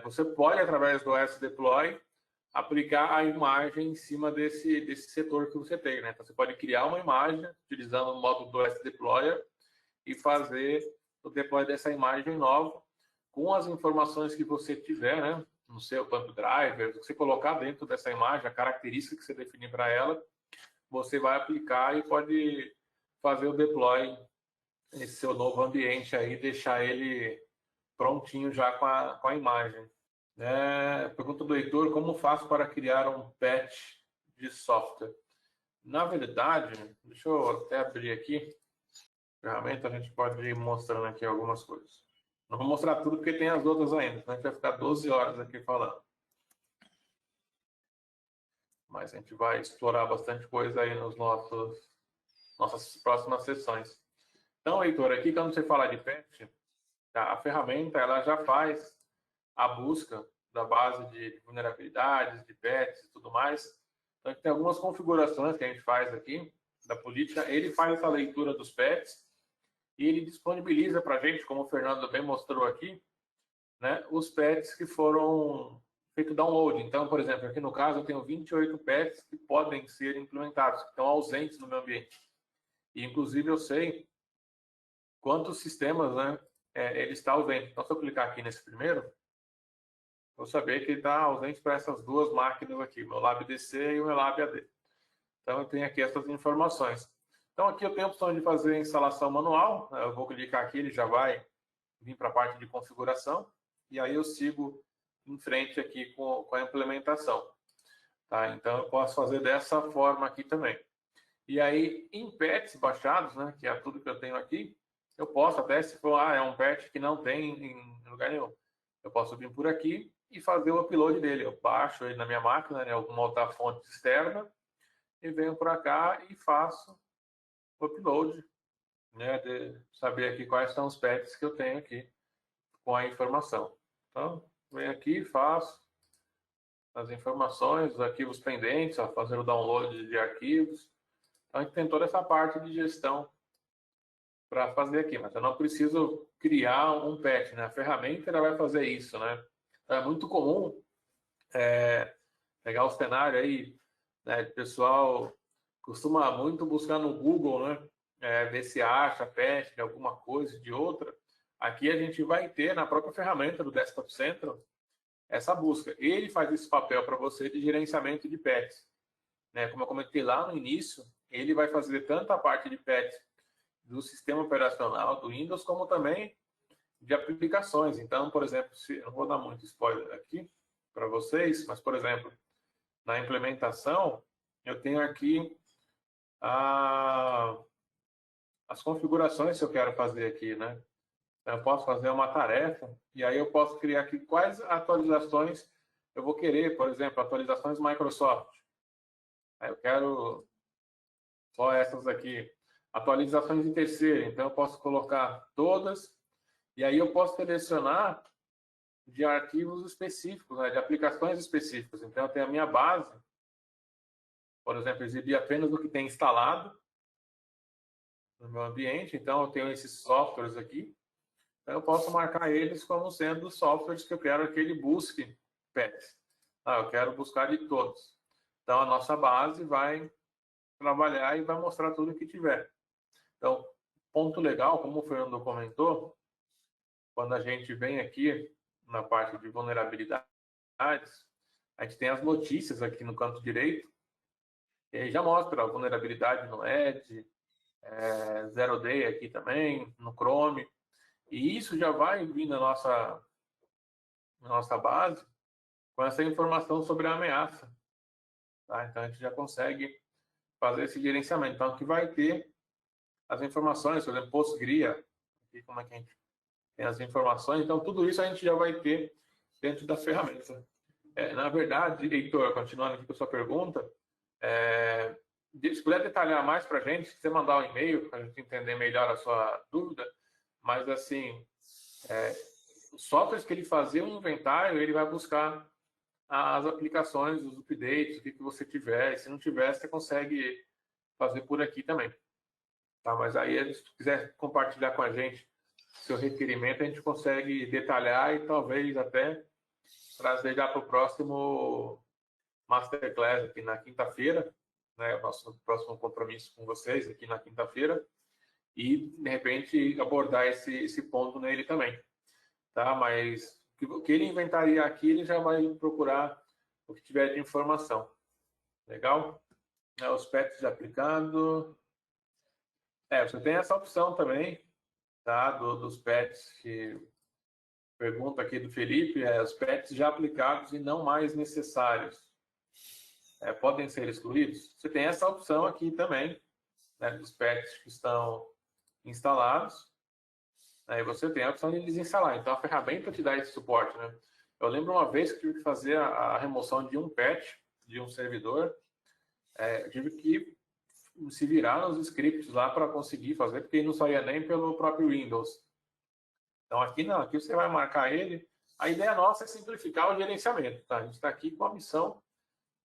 Você pode, através do S-Deploy, aplicar a imagem em cima desse setor que você tem, né? Então, você pode criar uma imagem utilizando o módulo do S-Deployer e fazer o deploy dessa imagem nova com as informações que você tiver, né? No seu banco driver, você colocar dentro dessa imagem a característica que você definir para ela, você vai aplicar e pode fazer o deploy nesse seu novo ambiente aí, deixar ele prontinho já com a imagem. Pergunta do Heitor, como faço para criar um patch de software? Na verdade, deixa eu até abrir aqui a ferramenta, a gente pode ir mostrando aqui algumas coisas. Não vou mostrar tudo porque tem as outras ainda, então a gente vai ficar 12 horas aqui falando. Mas a gente vai explorar bastante coisa aí nos nossas próximas sessões. Então, Heitor, aqui quando você fala de patch, a ferramenta ela já faz a busca da base de vulnerabilidades, de patches e tudo mais. Então, tem algumas configurações que a gente faz aqui da política. Ele faz essa leitura dos patches e ele disponibiliza para a gente, como o Fernando bem mostrou aqui, né, os patches que foram feito download. Então, por exemplo, aqui no caso eu tenho 28 patches que podem ser implementados, que estão ausentes no meu ambiente. E, inclusive, eu sei quantos sistemas, né, ele está ausente. Então, se eu clicar aqui nesse primeiro, vou saber que ele está ausente para essas duas máquinas aqui, o meu LabDC e o meu LabAD. Então, eu tenho aqui essas informações. Então, aqui eu tenho a opção de fazer a instalação manual. Eu vou clicar aqui, ele já vai vir para a parte de configuração. E aí eu sigo em frente aqui com a implementação. Tá? Então, eu posso fazer dessa forma aqui também. E aí, em patches baixados, né, que é tudo que eu tenho aqui, eu posso até, se for, é um patch que não tem em lugar nenhum, eu posso vir por aqui e fazer o upload dele. Eu baixo ele na minha máquina, né, alguma outra fonte externa, e venho para cá e faço o upload, né, de saber aqui quais são os patches que eu tenho aqui com a informação. Então, venho aqui, faço as informações, os arquivos pendentes, fazer o download de arquivos. Então, a gente tem toda essa parte de gestão para fazer aqui, mas eu não preciso criar um patch, né? A ferramenta ela vai fazer isso, né? Então, é muito comum pegar o cenário aí, né? O pessoal costuma muito buscar no Google, né? Ver se acha patch de alguma coisa, de outra. Aqui a gente vai ter na própria ferramenta do Desktop Central essa busca. Ele faz esse papel para você de gerenciamento de patches. Né? Como eu comentei lá no início, ele vai fazer tanto a parte de patch do sistema operacional do Windows, como também de aplicações. Então, por exemplo, eu não vou dar muito spoiler aqui para vocês, mas, por exemplo, na implementação, eu tenho aqui as configurações que eu quero fazer aqui, né? Eu posso fazer uma tarefa e aí eu posso criar aqui quais atualizações eu vou querer, por exemplo, atualizações Microsoft. Eu quero só essas aqui. Atualizações em terceiro, então eu posso colocar todas e aí eu posso selecionar de arquivos específicos, né, de aplicações específicas. Então eu tenho a minha base, por exemplo, exibir apenas o que tem instalado no meu ambiente, então eu tenho esses softwares aqui. Então, eu posso marcar eles como sendo os softwares que eu quero que ele busque patches. Eu quero buscar de todos. Então, a nossa base vai trabalhar e vai mostrar tudo que tiver. Então, ponto legal, como o Fernando comentou, quando a gente vem aqui na parte de vulnerabilidades, a gente tem as notícias aqui no canto direito, e aí já mostra a vulnerabilidade no Edge, Zero Day aqui também, no Chrome, e isso já vai vir na nossa base com essa informação sobre a ameaça. Tá? Então a gente já consegue fazer esse gerenciamento. Então aqui vai ter as informações, por exemplo, PostGria, aqui como é que a gente tem as informações. Então tudo isso a gente já vai ter dentro da ferramenta. Na verdade, Heitor, continuando aqui com a sua pergunta, se puder detalhar mais para a gente, se você mandar um e-mail para a gente entender melhor a sua dúvida, mas assim, os softwares que ele fazer um inventário, ele vai buscar as aplicações, os updates, o que você tiver, e se não tiver, você consegue fazer por aqui também. Tá? Mas aí, se quiser compartilhar com a gente seu requerimento, a gente consegue detalhar e talvez até trazer já para o próximo Masterclass aqui na quinta-feira, né, o nosso próximo compromisso com vocês aqui na quinta-feira, e de repente abordar esse ponto nele também, tá? Mas o que ele inventaria aqui, ele já vai procurar o que tiver de informação. Legal? Os pets aplicado. Você tem essa opção também, tá? Dos pets que pergunta aqui do Felipe, os pets já aplicados e não mais necessários. Podem ser excluídos? Você tem essa opção aqui também, né, dos pets que estão instalados. Aí você tem a opção de desinstalar. Então, a ferramenta te dá esse suporte, né? Eu lembro uma vez que tive que fazer a remoção de um patch, de um servidor. Eu tive que se virar nos scripts lá para conseguir fazer, porque não saía nem pelo próprio Windows. Então, aqui não. Aqui você vai marcar ele. A ideia nossa é simplificar o gerenciamento, tá? A gente está aqui com a missão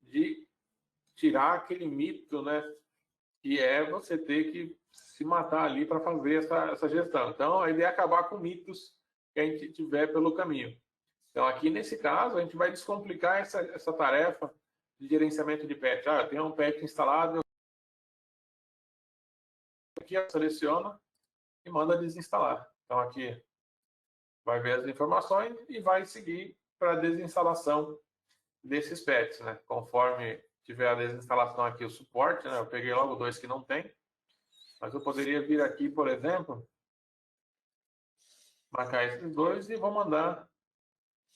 de tirar aquele mito, né, que é você ter que se matar ali para fazer essa gestão. Então, a ideia é acabar com mitos que a gente tiver pelo caminho. Então, aqui nesse caso, a gente vai descomplicar essa tarefa de gerenciamento de patch. Eu tenho um patch instalado, aqui eu seleciono e manda desinstalar. Então, aqui vai ver as informações e vai seguir para a desinstalação desses patches, né? Conforme tiver a desinstalação aqui, o suporte, né? Eu peguei logo 2 que não tem, mas eu poderia vir aqui, por exemplo, marcar esses 2 e vou mandar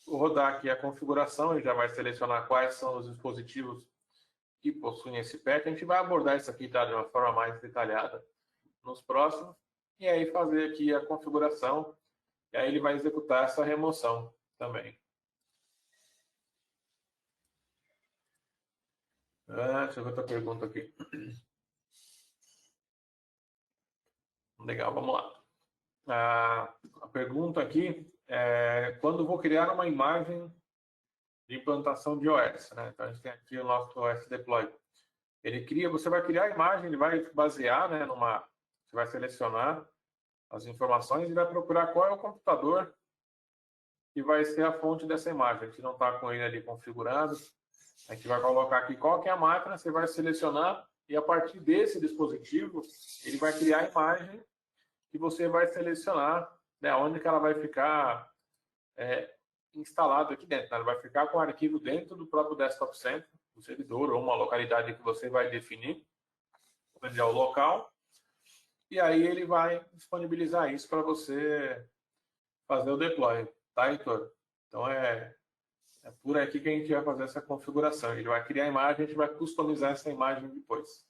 rodar aqui a configuração e já vai selecionar quais são os dispositivos que possuem esse patch. A gente vai abordar isso aqui, tá, de uma forma mais detalhada nos próximos, e aí fazer aqui a configuração, e aí ele vai executar essa remoção também. Deixa eu ver outra pergunta aqui. Legal, vamos lá. A pergunta aqui é: quando vou criar uma imagem de implantação de OS, né? Então a gente tem aqui o nosso OS Deploy. Você vai criar a imagem, ele vai basear, né, você vai selecionar as informações e vai procurar qual é o computador que vai ser a fonte dessa imagem. A gente não está com ele ali configurado. A gente vai colocar aqui qual que é a máquina, você vai selecionar e a partir desse dispositivo ele vai criar a imagem que você vai selecionar, né, onde que ela vai ficar instalada aqui dentro. Né? Ela vai ficar com o arquivo dentro do próprio Desktop Center, do servidor ou uma localidade que você vai definir, onde é o local, e aí ele vai disponibilizar isso para você fazer o deploy, tá, Heitor? Então é por aqui que a gente vai fazer essa configuração. Ele vai criar a imagem, a gente vai customizar essa imagem depois.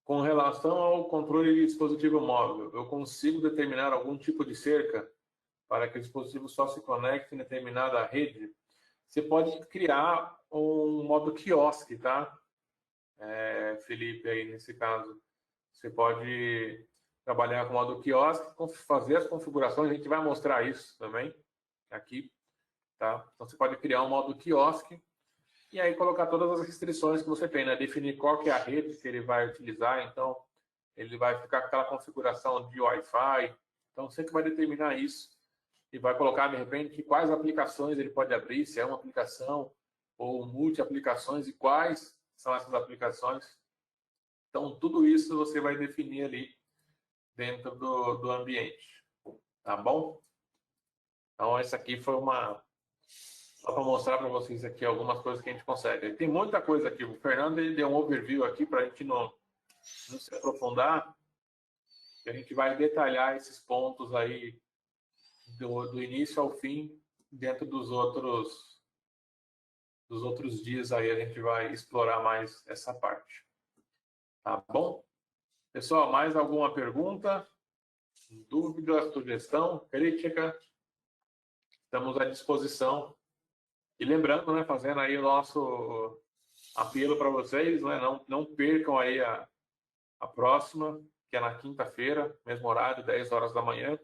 Com relação ao controle de dispositivo móvel, eu consigo determinar algum tipo de cerca para que o dispositivo só se conecte em determinada rede? Você pode criar um modo quiosque, tá? Felipe, aí nesse caso. Você pode trabalhar com o modo quiosque, fazer as configurações, a gente vai mostrar isso também aqui, tá? Então você pode criar um modo quiosque e aí colocar todas as restrições que você tem, né? Definir qual que é a rede que ele vai utilizar, então ele vai ficar com aquela configuração de Wi-Fi, então você que vai determinar isso e vai colocar de repente quais aplicações ele pode abrir, se é uma aplicação ou multi-aplicações e quais são essas aplicações. Então, tudo isso você vai definir ali dentro do ambiente. Tá bom? Então, essa aqui foi só para mostrar para vocês aqui algumas coisas que a gente consegue. Tem muita coisa aqui. O Fernando ele deu um overview aqui para a gente não se aprofundar. A gente vai detalhar esses pontos aí do início ao fim dentro dos outros dias aí. A gente vai explorar mais essa parte. Tá bom? Pessoal, mais alguma pergunta? Dúvida, sugestão, crítica? Estamos à disposição. E lembrando, né, fazendo aí o nosso apelo para vocês, né, não percam aí a próxima, que é na quinta-feira, mesmo horário, 10 horas da manhã.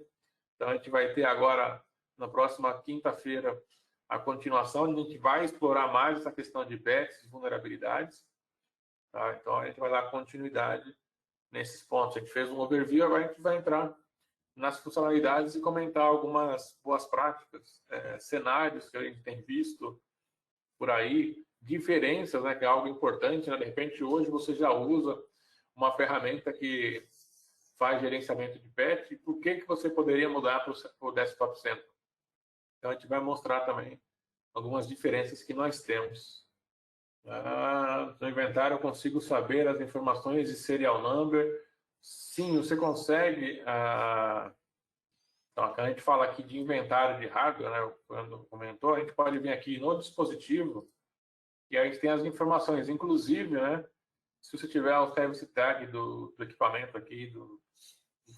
Então, a gente vai ter agora, na próxima quinta-feira, a continuação. A gente vai explorar mais essa questão de bets e vulnerabilidades. Tá? Então, a gente vai dar continuidade nesses pontos. A gente fez um overview, agora a gente vai entrar nas funcionalidades e comentar algumas boas práticas, cenários que a gente tem visto por aí, diferenças, né, que é algo importante, né? De repente, hoje você já usa uma ferramenta que faz gerenciamento de patch, e por que você poderia mudar para o Desktop Center? Então, a gente vai mostrar também algumas diferenças que nós temos. No inventário, eu consigo saber as informações de serial number. Sim, você consegue. Então, quando a gente fala aqui de inventário de hardware, né, quando comentou, a gente pode vir aqui no dispositivo e aí a gente tem as informações, inclusive, né, se você tiver o service tag do equipamento aqui, do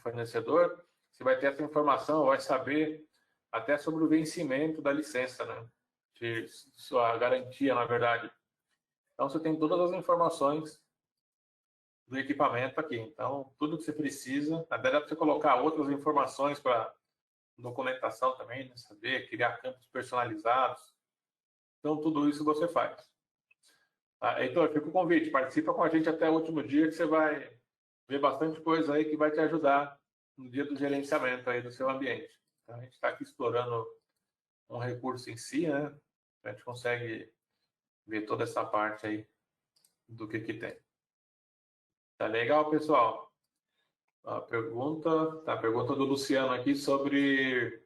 fornecedor, você vai ter essa informação, vai saber até sobre o vencimento da licença, né, de sua garantia, na verdade. Então, você tem todas as informações do equipamento aqui. Então, tudo que você precisa, até dá para você colocar outras informações para documentação também, né? Saber, criar campos personalizados. Então, tudo isso você faz. Tá? Heitor, fica o convite, participa com a gente até o último dia, que você vai ver bastante coisa aí que vai te ajudar no dia do gerenciamento aí do seu ambiente. Então, a gente está aqui explorando um recurso em si, né? A gente consegue ver toda essa parte aí do que tem. Tá legal, pessoal? A pergunta do Luciano aqui sobre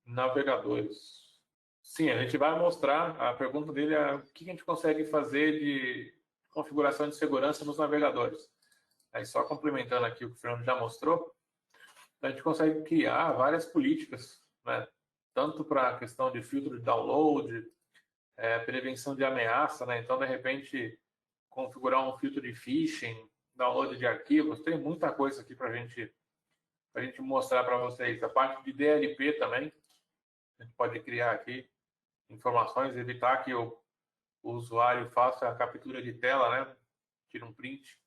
navegadores. Sim, a gente vai mostrar, a pergunta dele é o que a gente consegue fazer de configuração de segurança nos navegadores. Aí só complementando aqui o que o Fernando já mostrou, a gente consegue criar várias políticas, né? Tanto para a questão de filtro de download, prevenção de ameaça, né? Então, de repente, configurar um filtro de phishing, download de arquivos, tem muita coisa aqui para a gente mostrar para vocês. A parte de DLP também, a gente pode criar aqui informações, evitar que o usuário faça a captura de tela, né? Tira um print.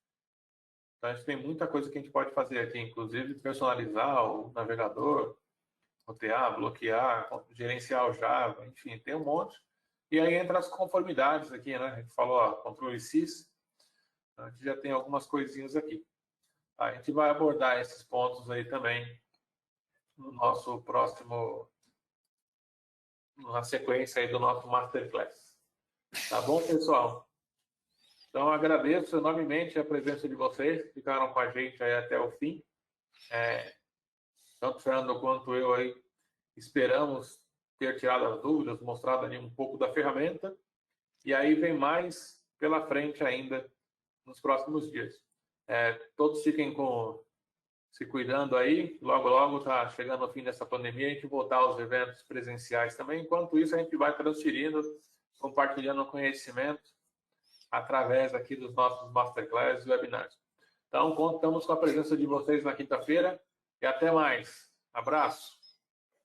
Então, a gente tem muita coisa que a gente pode fazer aqui, inclusive personalizar o navegador, rotear, bloquear, gerenciar o Java, enfim, tem um monte. E aí entra as conformidades aqui, né? A gente falou, ó, controle SYS, a gente já tem algumas coisinhas aqui. A gente vai abordar esses pontos aí também no nosso próximo, na sequência aí do nosso Masterclass. Tá bom, pessoal? Então, agradeço enormemente a presença de vocês, que ficaram com a gente aí até o fim. Tanto o Fernando quanto eu aí esperamos ter tirado as dúvidas, mostrado ali um pouco da ferramenta. E aí vem mais pela frente ainda nos próximos dias. Todos fiquem se cuidando aí. Logo, logo está chegando o fim dessa pandemia, a gente voltar aos eventos presenciais também. Enquanto isso, a gente vai transferindo, compartilhando conhecimento através aqui dos nossos Masterclass e webinars. Então, contamos com a presença de vocês na quinta-feira e até mais. Abraço!